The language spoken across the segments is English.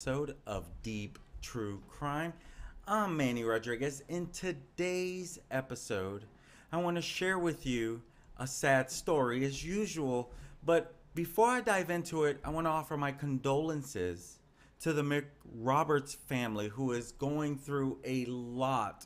Episode of Deep True Crime. I'm Manny Rodriguez. In today's episode, I want to share with you a sad story as usual. But before I dive into it, I want to offer my condolences to the McRoberts family who is going through a lot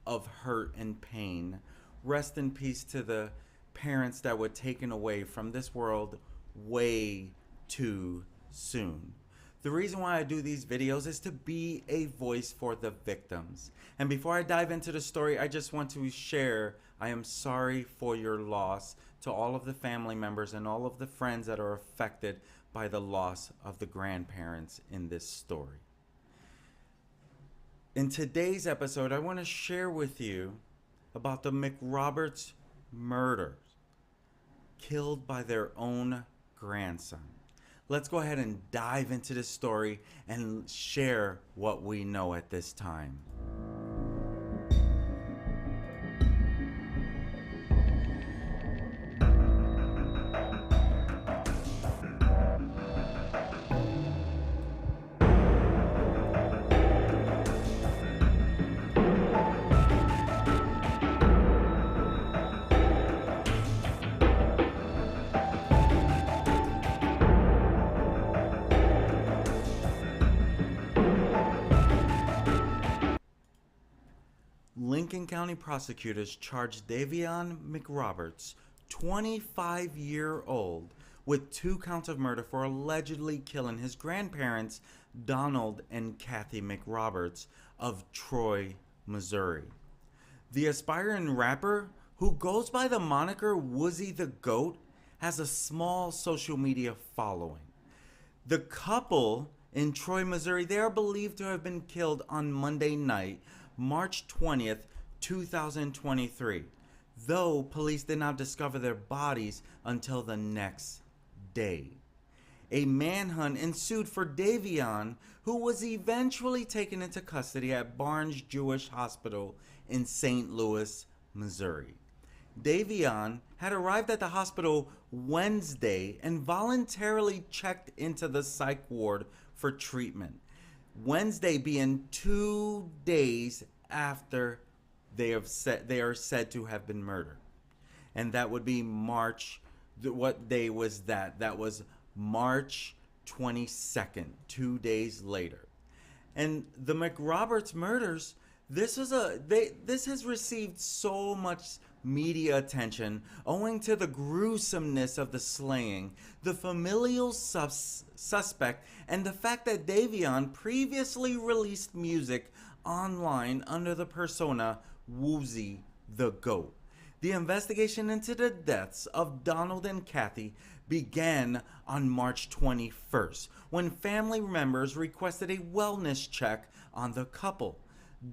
of hurt and pain. Rest in peace to the parents that were taken away from this world way too soon. The reason why I do these videos is to be a voice for the victims. And before I dive into the story, I just want to share I am sorry for your loss to all of the family members and all of the friends that are affected by the loss of the grandparents in this story. In today's episode, I want to share with you about the McRoberts murders, killed by their own grandson. Let's go ahead and dive into this story and share what we know at this time. Lincoln County prosecutors charged Davionne McRoberts, 25-year-old, with 2 counts of murder for allegedly killing his grandparents, Donald and Kathy McRoberts, of Troy, Missouri. The aspiring rapper, who goes by the moniker Woozy the Goat, has a small social media following. The couple in Troy, Missouri, they are believed to have been killed on Monday night, March 20th, 2023, though police did not discover their bodies until the next day. A manhunt ensued for Davionne, who was eventually taken into custody at Barnes Jewish Hospital in St. Louis, Missouri. Davionne had arrived at the hospital Wednesday and voluntarily checked into the psych ward for treatment. Wednesday being 2 days after they are said to have been murdered. And that would be March, what day was that? That was March 22nd, 2 days later. And the McRoberts murders, this has received so much media attention owing to the gruesomeness of the slaying, the familial suspect, and the fact that Davionne previously released music online under the persona Woozy the Goat. The investigation into the deaths of Donald and Kathy began on March 21st when family members requested a wellness check on the couple.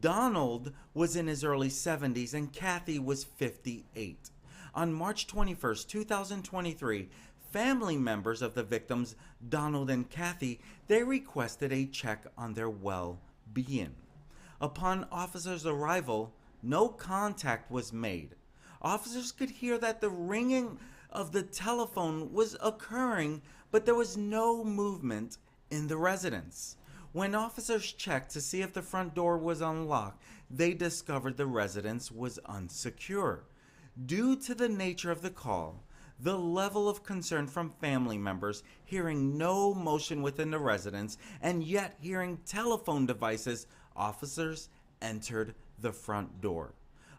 Donald was in his early 70s and Kathy was 58. On March 21st, 2023, family members of the victims, Donald and Kathy, they requested a check on their well-being. Upon officers' arrival, no contact was made. Officers could hear that the ringing of the telephone was occurring, but there was no movement in the residence. When officers checked to see if the front door was unlocked, they discovered the residence was unsecure. Due to the nature of the call, the level of concern from family members hearing no motion within the residence and yet hearing telephone devices, officers entered the front door.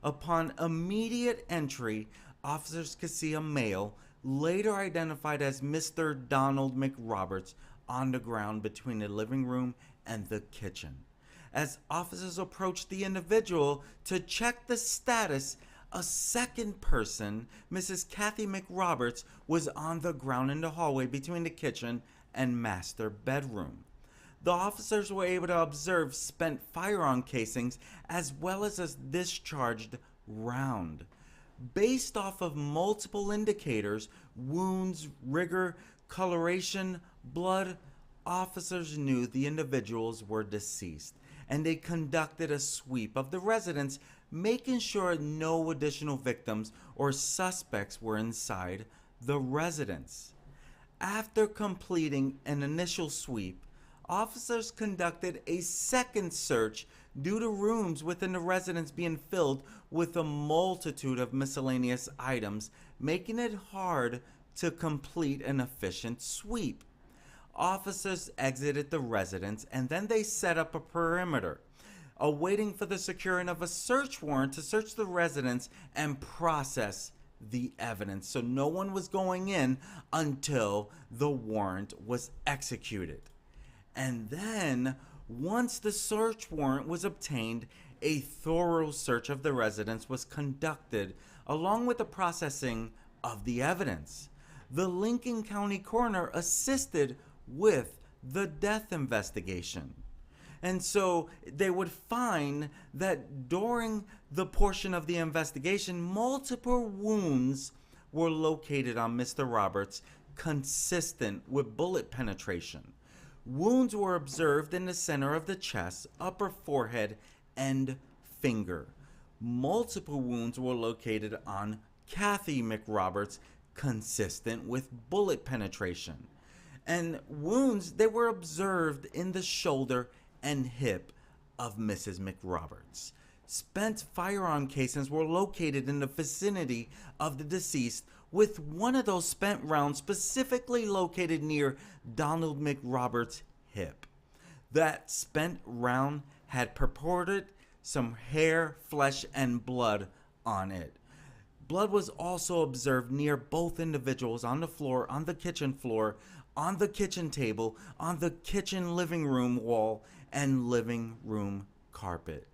Upon immediate entry, officers could see a male, later identified as Mr. Donald McRoberts, on the ground between the living room and the kitchen. As officers approached the individual to check the status, a second person, Mrs. Kathy McRoberts, was on the ground in the hallway between the kitchen and master bedroom. The officers were able to observe spent firearm casings as well as a discharged round. Based off of multiple indicators, wounds, rigor, coloration, blood, officers knew the individuals were deceased, and they conducted a sweep of the residence, making sure no additional victims or suspects were inside the residence. After completing an initial sweep, officers conducted a second search due to rooms within the residence being filled with a multitude of miscellaneous items, making it hard to complete an efficient sweep. Officers exited the residence and then they set up a perimeter, awaiting for the securing of a search warrant to search the residence and process the evidence. So no one was going in until the warrant was executed. And then, once the search warrant was obtained, a thorough search of the residence was conducted, along with the processing of the evidence. The Lincoln County coroner assisted with the death investigation. And so they would find that during the portion of the investigation, multiple wounds were located on Mr. Roberts, consistent with bullet penetration. Wounds were observed in the center of the chest, upper forehead, and finger. Multiple wounds were located on Kathy McRoberts, consistent with bullet penetration. And wounds, they were observed in the shoulder and hip of Mrs. McRoberts. Spent firearm casings were located in the vicinity of the deceased, with one of those spent rounds specifically located near Donald McRoberts' hip. That spent round had purported some hair, flesh, and blood on it. Blood was also observed near both individuals on the floor, on the kitchen floor, on the kitchen table, on the kitchen living room wall, and living room carpet.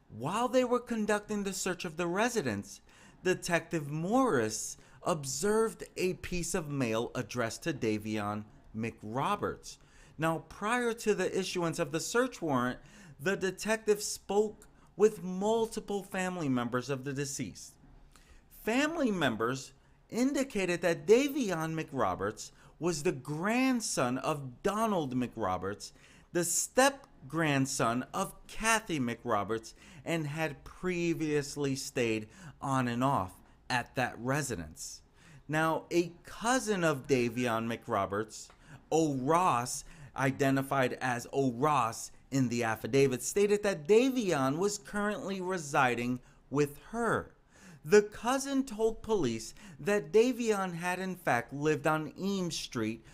While they were conducting the search of the residence, Detective Morris observed a piece of mail addressed to Davionne McRoberts. Now, prior to the issuance of the search warrant, the detective spoke with multiple family members of the deceased. Family members indicated that Davionne McRoberts was the grandson of Donald McRoberts, the step-grandson of Kathy McRoberts, and had previously stayed on and off at that residence. Now, a cousin of Davionne McRoberts, O'Ross, identified as O'Ross in the affidavit, stated that Davionne was currently residing with her. The cousin told police that Davionne had in fact lived on Eames Street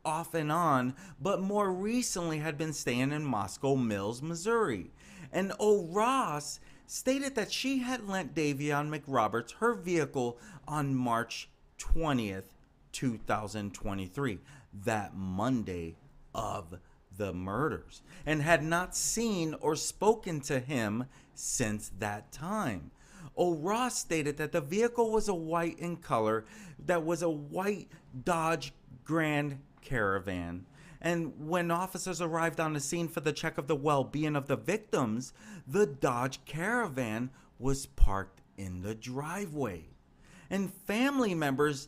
off and on, but more recently had been staying in Moscow Mills, Missouri. And O'Ross stated that she had lent Davionne McRoberts her vehicle on March 20th, 2023, that Monday of the murders, and had not seen or spoken to him since that time. O'Ross stated that the vehicle was a white in color, that was a white Dodge Grand Caravan. And when officers arrived on the scene for the check of the well-being of the victims, the Dodge Caravan was parked in the driveway. And family members,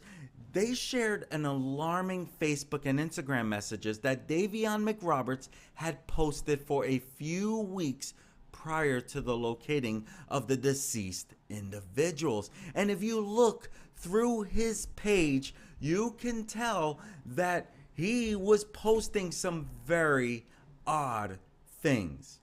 they shared an alarming Facebook and Instagram messages that Davionne McRoberts had posted for a few weeks prior to the locating of the deceased individuals. And if you look through his page, you can tell that he was posting some very odd things.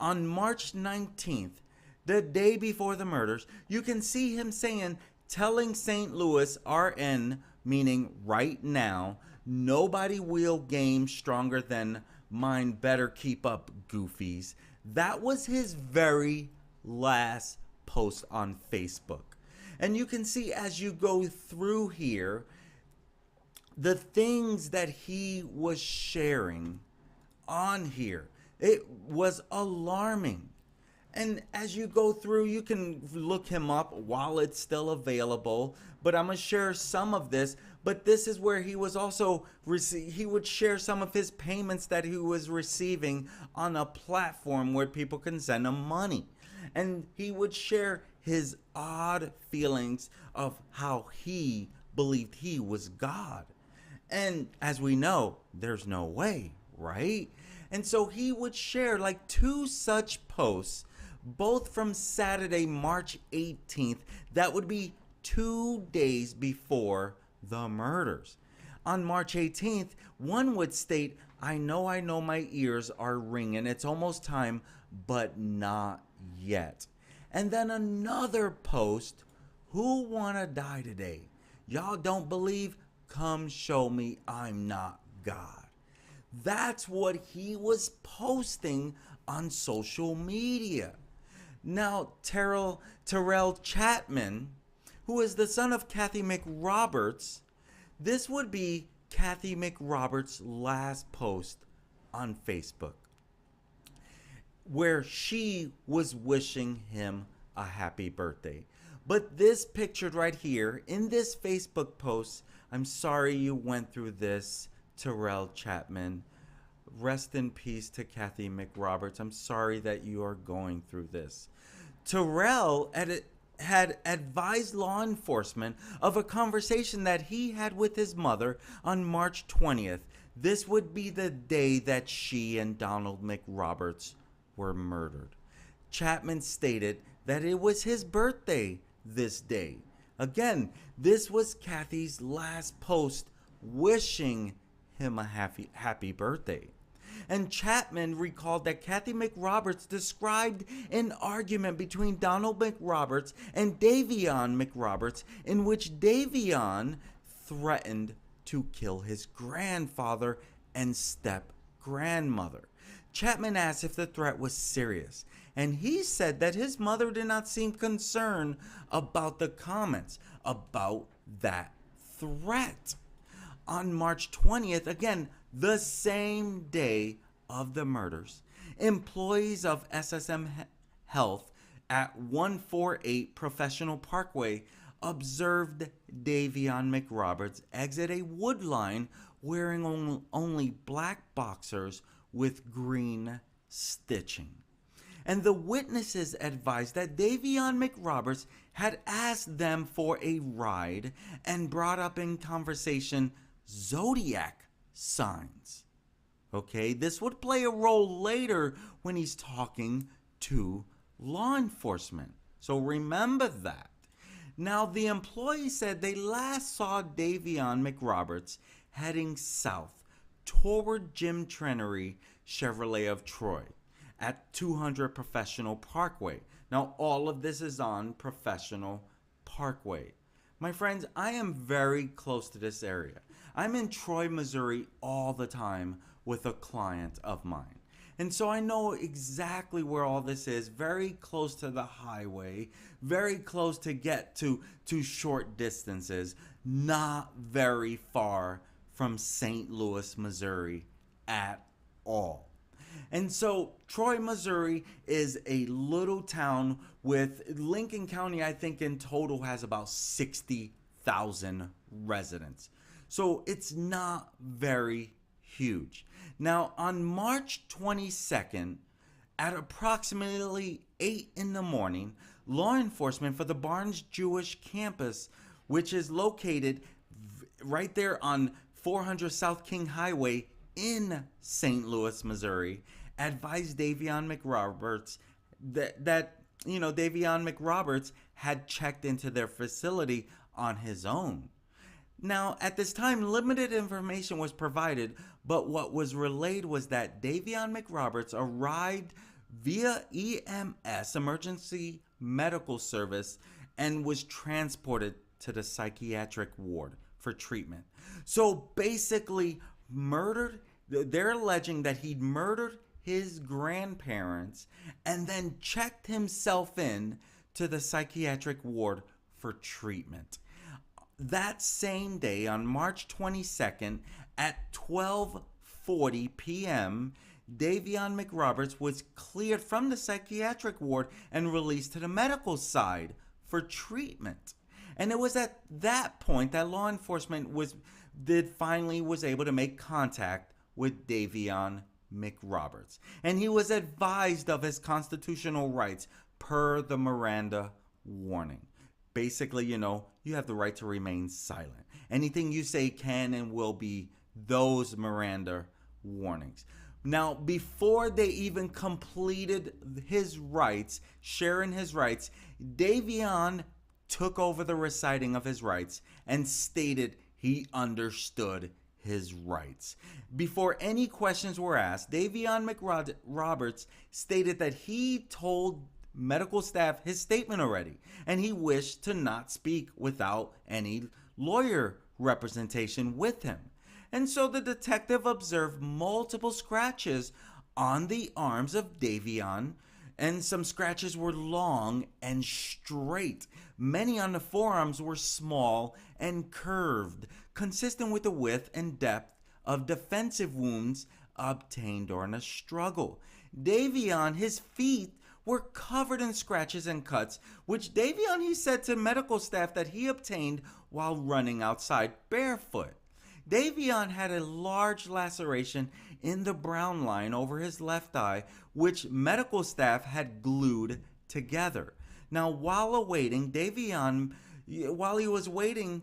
On March 19th, the day before the murders, you can see him saying, telling St. Louis RN, meaning right now, nobody will game stronger than mine, better keep up, goofies. That was his very last post on Facebook. And you can see as you go through here, the things that he was sharing on here, it was alarming. And as you go through, you can look him up while it's still available. But I'm going to share some of this. But this is where he was also, he would share some of his payments that he was receiving on a platform where people can send him money. And he would share his odd feelings of how he believed he was God. And as we know, there's no way, right? And so he would share like 2 such posts, both from Saturday, March 18th. That would be 2 days before the murders. On March 18th, one would state, I know my ears are ringing. It's almost time, but not yet. And then another post, who wanna die today? Y'all don't believe? Come show me I'm not God. That's what he was posting on social media. Now, Terrell Chapman, who is the son of Kathy McRoberts, this would be Kathy McRoberts' last post on Facebook, where she was wishing him a happy birthday. But this pictured right here in this Facebook post, I'm sorry you went through this, Terrell Chapman. Rest in peace to Kathy McRoberts. I'm sorry that you are going through this. Terrell had advised law enforcement of a conversation that he had with his mother on March 20th. This would be the day that she and Donald McRoberts were murdered. Chapman stated that it was his birthday this day. Again, this was Kathy's last post wishing him a happy birthday. And Chapman recalled that Kathy McRoberts described an argument between Donald McRoberts and Davionne McRoberts in which Davionne threatened to kill his grandfather and step-grandmother. Chapman asked if the threat was serious, and he said that his mother did not seem concerned about the comments about that threat. On March 20th, again, the same day of the murders, employees of SSM Health at 148 Professional Parkway observed Davionne McRoberts exit a wood line wearing only black boxers with green stitching. And the witnesses advised that Davionne McRoberts had asked them for a ride and brought up in conversation zodiac signs. Okay, this would play a role later when he's talking to law enforcement. So remember that. Now, the employee said they last saw Davionne McRoberts heading south toward Jim Trenery Chevrolet of Troy at 200 Professional Parkway. Now, all of this is on Professional Parkway. My friends, I am very close to this area. I'm in Troy, Missouri all the time with a client of mine. And so I know exactly where all this is, very close to the highway, very close to get to short distances, not very far from St. Louis, Missouri at all. And so Troy, Missouri is a little town with Lincoln County, I think in total has about 60,000 residents. So it's not very huge. Now, on March 22nd, at approximately 8 in the morning, law enforcement for the Barnes Jewish campus, which is located right there on 400 South King Highway in St. Louis, Missouri, advised Davionne McRoberts that Davionne McRoberts had checked into their facility on his own. Now, at this time, limited information was provided, but what was relayed was that Davionne McRoberts arrived via EMS, Emergency Medical Service, and was transported to the psychiatric ward for treatment. So basically, they're alleging that he'd murdered his grandparents and then checked himself in to the psychiatric ward for treatment. That same day, on March 22nd, at 12:40 p.m., Davionne McRoberts was cleared from the psychiatric ward and released to the medical side for treatment. And it was at that point that law enforcement finally was able to make contact with Davionne McRoberts. And he was advised of his constitutional rights per the Miranda warning. Basically, you have the right to remain silent. Anything you say can and will be those Miranda warnings. Now, before they even completed his rights, sharing his rights, Davionne took over the reciting of his rights and stated he understood his rights. Before any questions were asked, Davionne McRoberts stated that he told medical staff his statement already, and he wished to not speak without any lawyer representation with him. And so the detective observed multiple scratches on the arms of Davionne, and some scratches were long and straight. Many on the forearms were small and curved, consistent with the width and depth of defensive wounds obtained during a struggle. Davionne, his feet were covered in scratches and cuts, which Davionne, he said to medical staff that he obtained while running outside barefoot. Davionne had a large laceration in the brown line over his left eye, which medical staff had glued together. Now, while awaiting, Davionne, while he was awaiting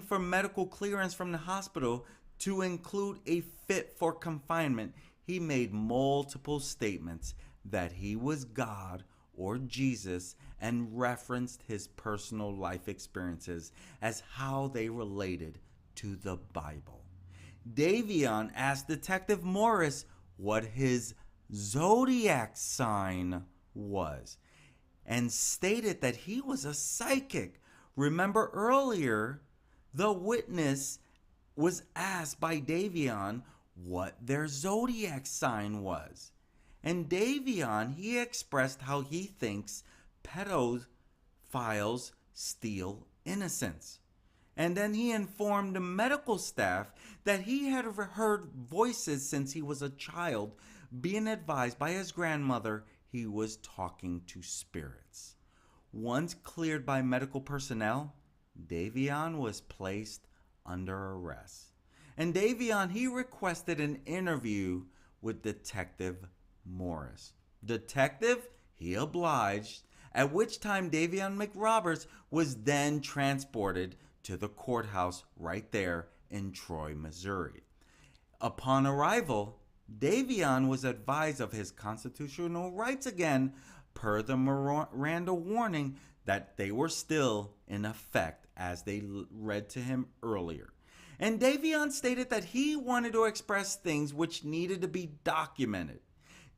for medical clearance from the hospital to include a fit for confinement, he made multiple statements that he was God or Jesus and referenced his personal life experiences as how they related to the Bible. Davionne asked Detective Morris what his zodiac sign was and stated that he was a psychic. Remember earlier, the witness was asked by Davionne what their zodiac sign was. And Davionne, he expressed how he thinks pedophiles steal innocence. And then he informed the medical staff that he had heard voices since he was a child, being advised by his grandmother he was talking to spirits. Once cleared by medical personnel, Davionne was placed under arrest. And Davionne, he requested an interview with Detective Morris. Detective, he obliged, at which time Davionne McRoberts was then transported to the courthouse right there in Troy, Missouri. Upon arrival, Davionne was advised of his constitutional rights again, per the Miranda warning that they were still in effect as they read to him earlier. And Davionne stated that he wanted to express things which needed to be documented.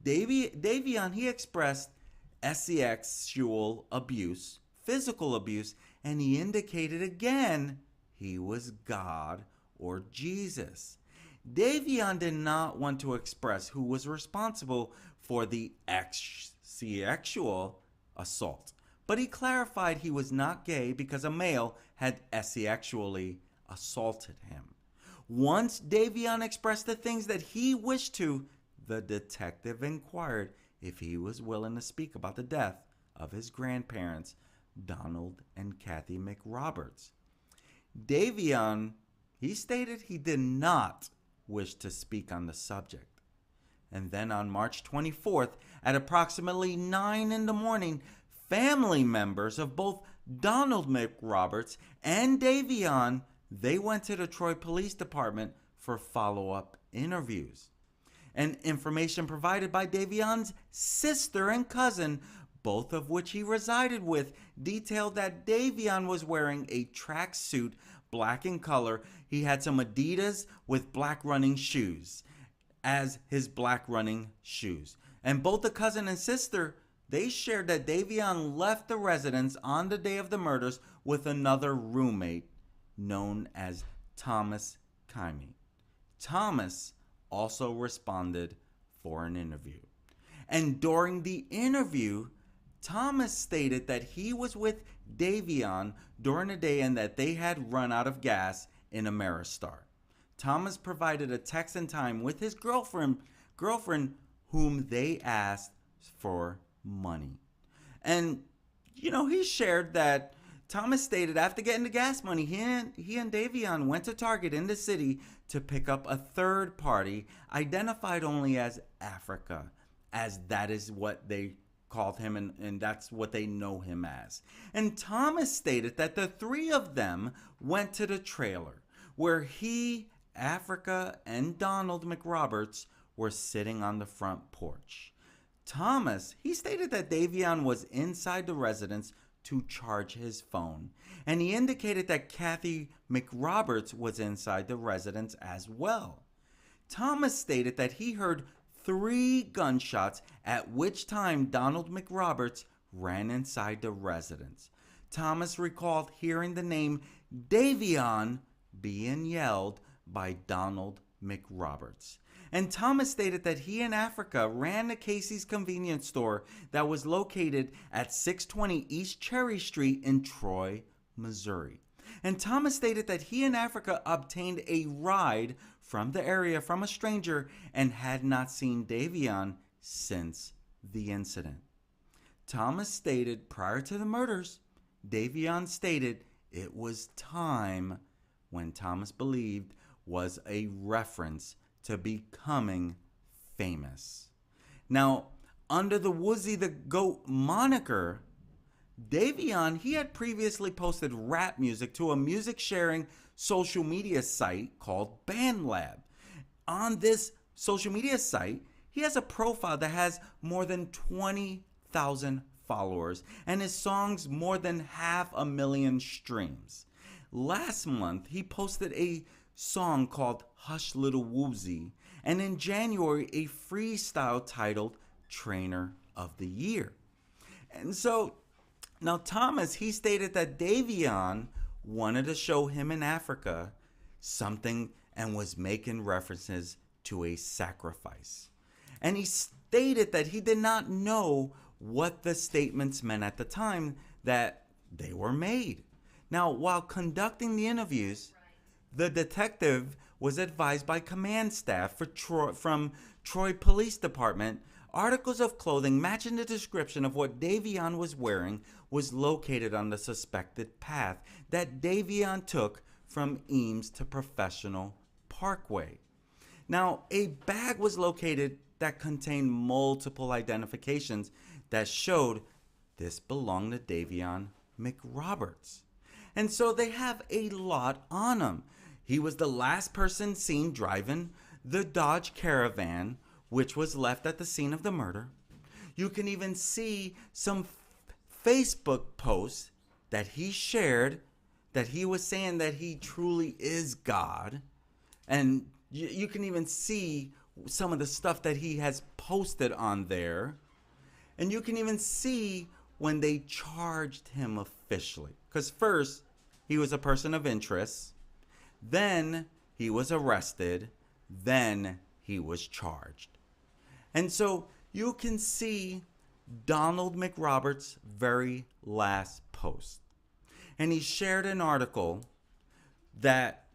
Davionne, he expressed sexual abuse, physical abuse, and he indicated again he was God or Jesus. Davionne did not want to express who was responsible for the sexual assault, but he clarified he was not gay because a male had sexually assaulted him. Once Davionne expressed the things that he wished to, the detective inquired if he was willing to speak about the death of his grandparents, Donald and Kathy McRoberts. Davionne, he stated he did not wish to speak on the subject. And then on March 24th, at approximately 9 in the morning, family members of both Donald McRoberts and Davionne, they went to the Troy Police Department for follow-up interviews. And information provided by Davionne's sister and cousin, both of which he resided with, detailed that Davionne was wearing a tracksuit, black in color. He had some Adidas with black running shoes as his black running shoes. And both the cousin and sister, they shared that Davionne left the residence on the day of the murders with another roommate known as Thomas Kimey. Thomas also responded for an interview. And during the interview, Thomas stated that he was with Davionne during the day and that they had run out of gas in Ameristar. Thomas provided a text and time with his girlfriend whom they asked for money. And, he shared that Thomas stated after getting the gas money, he and Davionne went to Target in the city to pick up a third party identified only as Africa, as that is what they called him and that's what they know him as. And Thomas stated that the three of them went to the trailer where he, Africa, and Donald McRoberts were sitting on the front porch. Thomas, he stated that Davionne was inside the residence to charge his phone, and he indicated that Kathy McRoberts was inside the residence as well. Thomas stated that he heard 3 gunshots, at which time Donald McRoberts ran inside the residence. Thomas recalled hearing the name Davionne being yelled by Donald McRoberts. And Thomas stated that he and Africa ran the Casey's convenience store that was located at 620 East Cherry Street in Troy, Missouri. And Thomas stated that he and Africa obtained a ride from the area from a stranger and had not seen Davionne since the incident. Thomas stated prior to the murders, Davionne stated it was time, when Thomas believed was a reference to becoming famous. Now, under the Woozy the Goat moniker, Davionne, he had previously posted rap music to a music sharing social media site called BandLab. On this social media site, he has a profile that has more than 20,000 followers and his songs more than 500,000 streams. Last month, he posted a song called Hush Little Woozy, and in January, a freestyle titled Trainer of the Year. And so, now Thomas, he stated that Davionne wanted to show him in Africa something and was making references to a sacrifice. And he stated that he did not know what the statements meant at the time that they were made. Now, while conducting the interviews, the detective was advised by command staff from Troy Police Department articles of clothing matching the description of what Davionne was wearing was located on the suspected path that Davionne took from Eames to Professional Parkway. Now, a bag was located that contained multiple identifications that showed this belonged to Davionne McRoberts. And so they have a lot on him. He was the last person seen driving the Dodge Caravan, which was left at the scene of the murder. You can even see some Facebook posts that he shared that he was saying that he truly is God. And you can even see some of the stuff that he has posted on there. And you can even see when they charged him officially. Because first, he was a person of interest. Then he was arrested. Then he was charged. And so you can see Donald McRoberts' very last post. And he shared an article that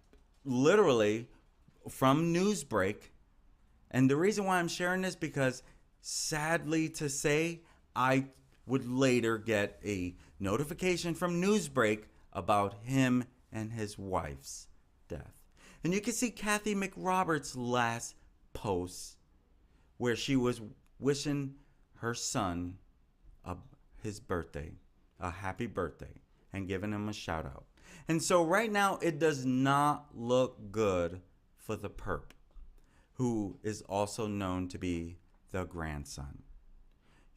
literally from Newsbreak. And the reason why I'm sharing this because sadly to say, I would later get a notification from Newsbreak about him and his wife's death. And you can see Kathy McRoberts' last post where she was wishing her son his birthday, a happy birthday, and giving him a shout out. And so right now it does not look good for the perp, who is also known to be the grandson.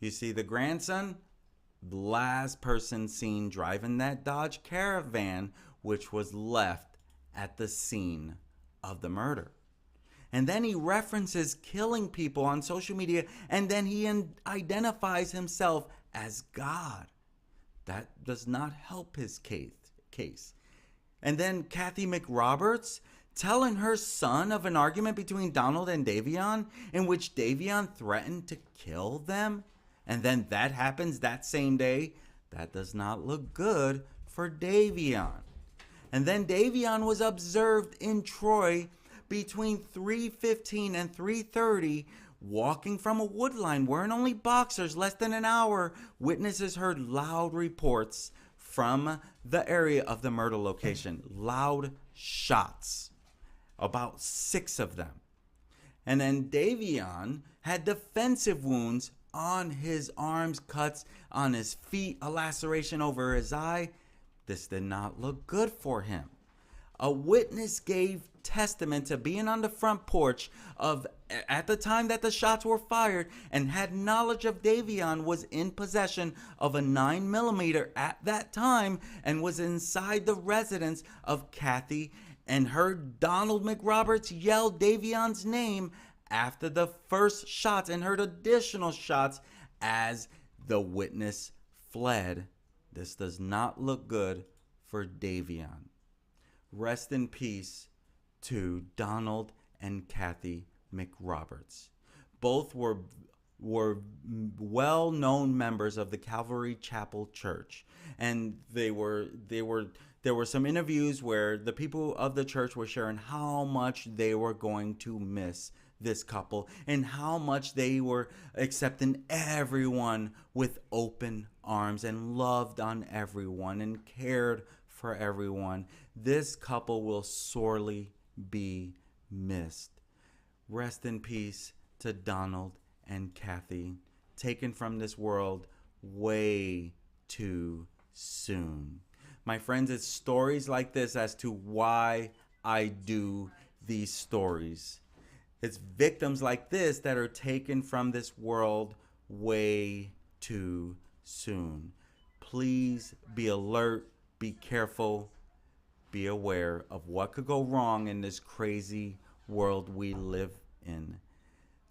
You see, the grandson, the last person seen driving that Dodge Caravan, which was left at the scene of the murder. And then he references killing people on social media, and then he identifies himself as God. That does not help his case. And then Kathy McRoberts telling her son of an argument between Donald and Davionne in which Davionne threatened to kill them. And then that happens that same day. That does not look good for Davionne. And then Davionne was observed in Troy between 3:15 and 3:30 walking from a wood line wearing only boxers less than an hour. Witnesses heard loud reports from the area of the murder location. Loud shots. About 6 of them. And then Davionne had defensive wounds on his arms, cuts on his feet, a laceration over his eye. This did not look good for him. A witness gave testament to being on the front porch of at the time that the shots were fired and had knowledge of Davionne was in possession of a 9mm at that time and was inside the residence of Kathy and heard Donald McRoberts yell Davionne's name after the first shots and heard additional shots as the witness fled. This does not look good for Davionne. Rest in peace to Donald and Kathy McRoberts. Both were well-known members of the Calvary Chapel Church, and there were some interviews where the people of the church were sharing how much they were going to miss this couple and how much they were accepting everyone with open arms and loved on everyone and cared for everyone. This couple will sorely be missed. Rest in peace to Donald and Kathy, taken from this world way too soon. My friends, it's stories like this as to why I do these stories. It's victims like this that are taken from this world way too soon. Please be alert, be careful, be aware of what could go wrong in this crazy world we live in.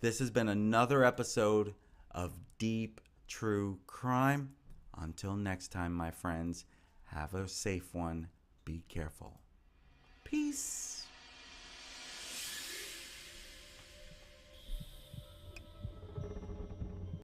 This has been another episode of Deep True Crime. Until next time, my friends, have a safe one. Be careful. Peace.